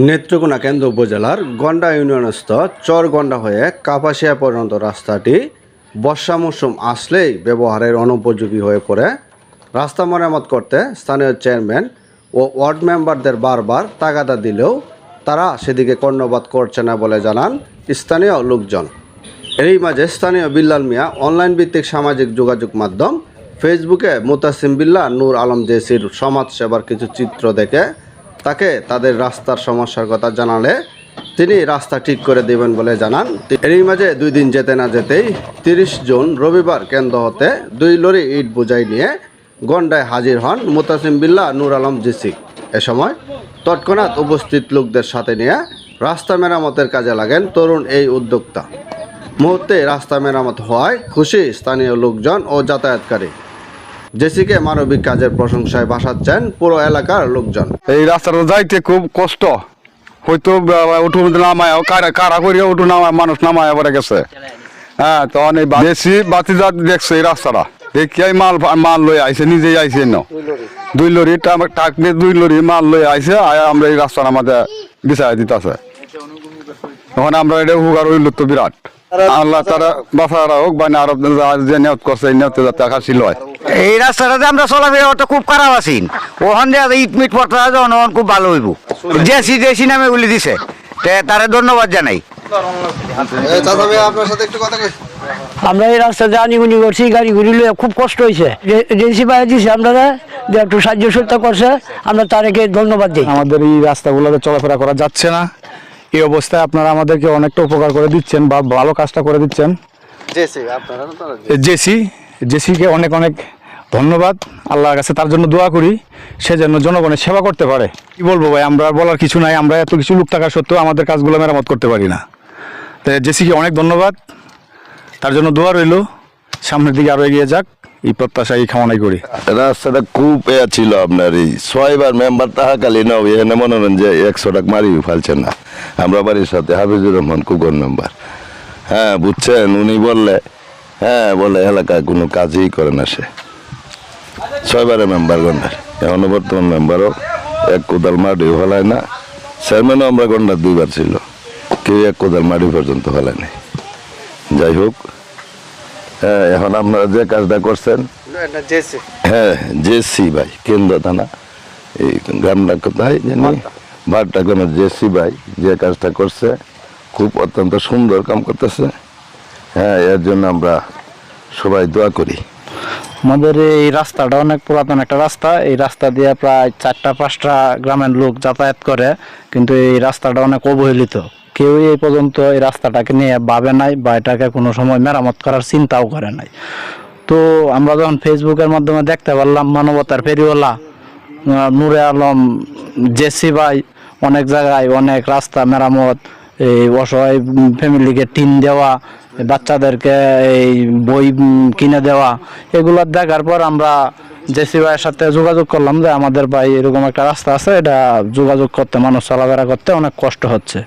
নেত্রকোনা কেন্দ্র উপজেলার গন্ডা ইউনিয়নস্থ চরগন্ডা হয়ে কাপাসিয়া পর্যন্ত রাস্তাটি বর্ষা মৌসুম আসলেই ব্যবহারের অনুপযোগী হয়ে পড়ে। রাস্তা মেরামত করতে স্থানীয় চেয়ারম্যান ও ওয়ার্ড মেম্বারদের বারবার তাগাদা দিলেও তারা সেদিকে কর্ণপাত করছে না বলে জানান স্থানীয় লোকজন। এরই মাঝে স্থানীয় বিল্লাল মিয়া অনলাইন ভিত্তিক সামাজিক যোগাযোগ মাধ্যম ফেসবুকে মুতাসিম বিল্লাহ নূর আলম জেসির সমাজসেবার কিছু চিত্র দেখে তাকে তাদের রাস্তার সমস্যার কথা জানালে তিনি রাস্তা ঠিক করে দেবেন বলে জানান। এরই মাঝে 2 দিন যেতে না যেতেই 30 জুন রবিবার কেন্দ্র হতে 2 লরি ইট বোঝাই নিয়ে গন্ডায় হাজির হন মুতাসিম বিল্লাহ নূর আলম জেসি। এ সময় তৎক্ষণাৎ উপস্থিত লোকদের সাথে নিয়ে রাস্তা মেরামতের কাজে লাগেন তরুণ এই উদ্যোক্তা। মুহূর্তে রাস্তা মেরামত হওয়ায় খুশি স্থানীয় লোকজন ও যাতায়াতকারী। জেসিকে মানবিক কাজের প্রশংসায় ভাসাচ্ছেন পুরো এলাকার লোকজন। এই রাস্তাটা যাইতে খুব কষ্ট হয়তো, উঠু নামায় কারা করিয়া উঠু নামায় মানুষ নামায় পরে গেছে। হ্যাঁ, তখন এই বেশি বাতিজাত দেখছে এই রাস্তাটা দেখিয়াই মাল লই আইসে, নিজেই আইসে ন 2 লরি টাক নিয়ে 2 লরি মাল লই আইসে। আমরা এই রাস্তাটা আমাদের বিছাই দিতেছে। তখন আমরা এটা হুগার হইল তো বিরাট। আল্লাহ তারা বাসারা হোক বা আরব যে নিয়ত করছে এই নিয়তে যাতে আকাশি লয়। এই রাস্তাটাতে আমরা চলাফেরা তো খুব খারাপ আছি। ওখান দিয়ে ইট মিট পড়তে জনগণ খুব ভালো হইব। জেসি নামে বলে দিছে, তারে ধন্যবাদ জানাই। আমরা এই রাস্তা জানিগুনি করছি, গাড়ি ঘুরিলে খুব কষ্ট হয়েছে। জেসি ভাই দিছে আমরা যে একটু সাহায্য সহায়তা করছে, আমরা তাদেরকে ধন্যবাদ দিই। আমাদের এই রাস্তাগুলোতে চলাফেরা করা যাচ্ছে না, এই অবস্থায় আপনারা আমাদেরকে অনেকটা উপকার করে দিচ্ছেন বা ভালো কাজটা করে দিচ্ছেন। জেসিকে অনেক অনেক ধন্যবাদ। আল্লাহর কাছে তার জন্য দোয়া করি, সে যেন জনগণের সেবা করতে পারে। কি বলবো ভাই, আমরা বলার কিছু নাই। আমরা এত কিছু লোক থাকা সত্ত্বেও আমাদের কাজগুলো মেরামত করতে পারি না। তাই জেসিকে অনেক ধন্যবাদ, তার জন্য দোয়া রইল, সামনের দিকে আরো এগিয়ে যাক এই প্রত্যাশা, এই কামনাই করি। রাস্তাটা খুব ছিল আপনার এই 6 বার মেম্বার তাহাকালীন এখানে মনে করেন যে 100 টাকা মারি ফেলছেন না। আমরা বাড়ির সাথে হাফিজুর রহমান কুগর মেম্বার, হ্যাঁ বুঝছেন, উনি বললে বলে এলাকায় কোনো কাজই করে না সে। 6 বারের মেম্বার গন্ডার, এখনো বর্তমান মেম্বারও 1 কোদাল মাটি ফেলায় না। চেয়ারম্যানও আমরা গন্ডার 2 বার ছিল, কেউ 1 কোদাল মাটি পর্যন্ত ফেলায় নাই। যাই হোক, হ্যাঁ এখন আপনারা যে কাজটা করছেন, হ্যাঁ জেসি ভাই কেন্দ্র থানা, এই গ্রামটা কোথায় জানি ভাট্টা গ্রামের জেসি ভাই যে কাজটা করছে খুব অত্যন্ত সুন্দর কাম করতেছে। হ্যাঁ, এর জন্য আমরা সবাই দোয়া করি। আমাদের এই রাস্তাটা অনেক পুরাতন একটা রাস্তা। এই রাস্তা দিয়ে প্রায় 4টা-5টা গ্রামের লোক যাতায়াত করে, কিন্তু এই রাস্তাটা অনেক অবহেলিত। কেউ এই পর্যন্ত এই রাস্তাটাকে নিয়ে ভাবে নাই বা এটাকে কোনো সময় মেরামত করার চিন্তাও করে নাই। তো আমরা যখন ফেসবুকের মাধ্যমে দেখতে পারলাম মানবতার ফেরিওয়ালা নূরে আলম জেসি ভাই অনেক জায়গায় অনেক রাস্তা মেরামত, এই অসহায় ফ্যামিলিকে টিন দেওয়া, বাচ্চাদেরকে এই বই কিনে দেওয়া, এগুলো দেখার পর আমরা জেসি ভাইয়ের সাথে যোগাযোগ করলাম যে আমাদের ভাই এরকম একটা রাস্তা আছে, এটা যোগাযোগ করতে, মানুষ চলাফেরা করতে অনেক কষ্ট হচ্ছে।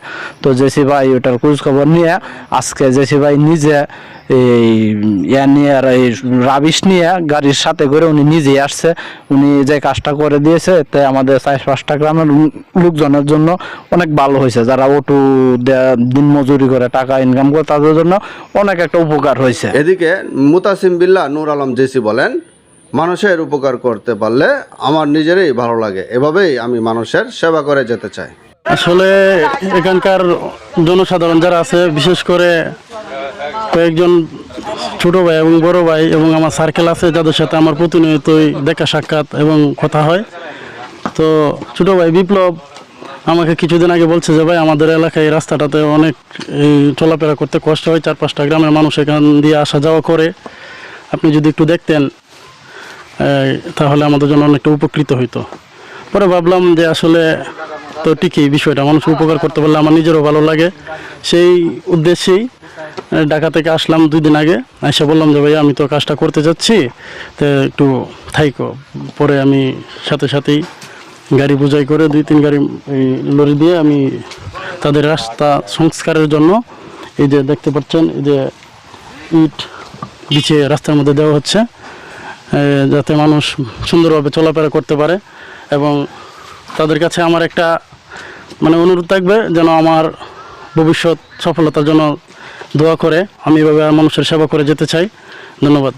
তো জেসি ভাই ওটার খোঁজ খবর নিয়ে আজকে জেসি ভাই নিজে এই নিয়ে এই রাবিশ নিয়ে গাড়ির সাথে করে উনি নিজেই আসছে। উনি যে কাজটা করে দিয়েছে এতে আমাদের 4-5টা গ্রামের লোকজনের জন্য অনেক ভালো হয়েছে। যারা অটো দিন মজুরি করে টাকা ইনকাম করে তাদের জন্য অনেক একটা উপকার হয়েছে। এদিকে মুতাসিম বিল্লাহ নূর আলম জেসি বলেন, মানুষের উপকার করতে পারলে আমার নিজেরই ভালো লাগে, এভাবেই আমি মানুষের সেবা করে যেতে চাই। আসলে এখানকার জনসাধারণ যারা আছে, বিশেষ করে কয়েকজন ছোট ভাই এবং বড় ভাই এবং আমার সার্কেল আছে যাদের সাথে আমার প্রতিনিয়তই দেখা সাক্ষাৎ এবং কথা হয়। তো ছোট ভাই বিপ্লব আমাকে কিছুদিন আগে বলছে যে ভাই আমাদের এলাকায় এই রাস্তাটাতে অনেক চলাফেরা করতে কষ্ট হয়, 4-5টা গ্রামের মানুষ এখান দিয়ে আসা যাওয়া করে, আপনি যদি একটু দেখতেন তাহলে আমাদের জন্য অনেকটা উপকৃত হইতো। পরে ভাবলাম যে আসলে তো ঠিকই বিষয়টা, মানুষ উপকার করতে পারলে আমার নিজেরও ভালো লাগে। সেই উদ্দেশ্যেই ঢাকা থেকে আসলাম 2 দিন আগে। এসে বললাম যে ভাই আমি তো কাজটা করতে যাচ্ছি, তো একটু থাইকো। পরে আমি সাথেই গাড়ি বোঝাই করে 2-3 গাড়ি লরি দিয়ে আমি তাদের রাস্তা সংস্কারের জন্য এই যে দেখতে পাচ্ছেন, এই যে ইট বিছিয়ে রাস্তার মধ্যে দেওয়া হচ্ছে, যাতে মানুষ সুন্দরভাবে চলাফেরা করতে পারে। এবং তাদের কাছে আমার একটা মানে অনুরোধ থাকবে যেন আমার ভবিষ্যৎ সফলতার জন্য দোয়া করে। আমি এভাবে মানুষের সেবা করে যেতে চাই। ধন্যবাদ।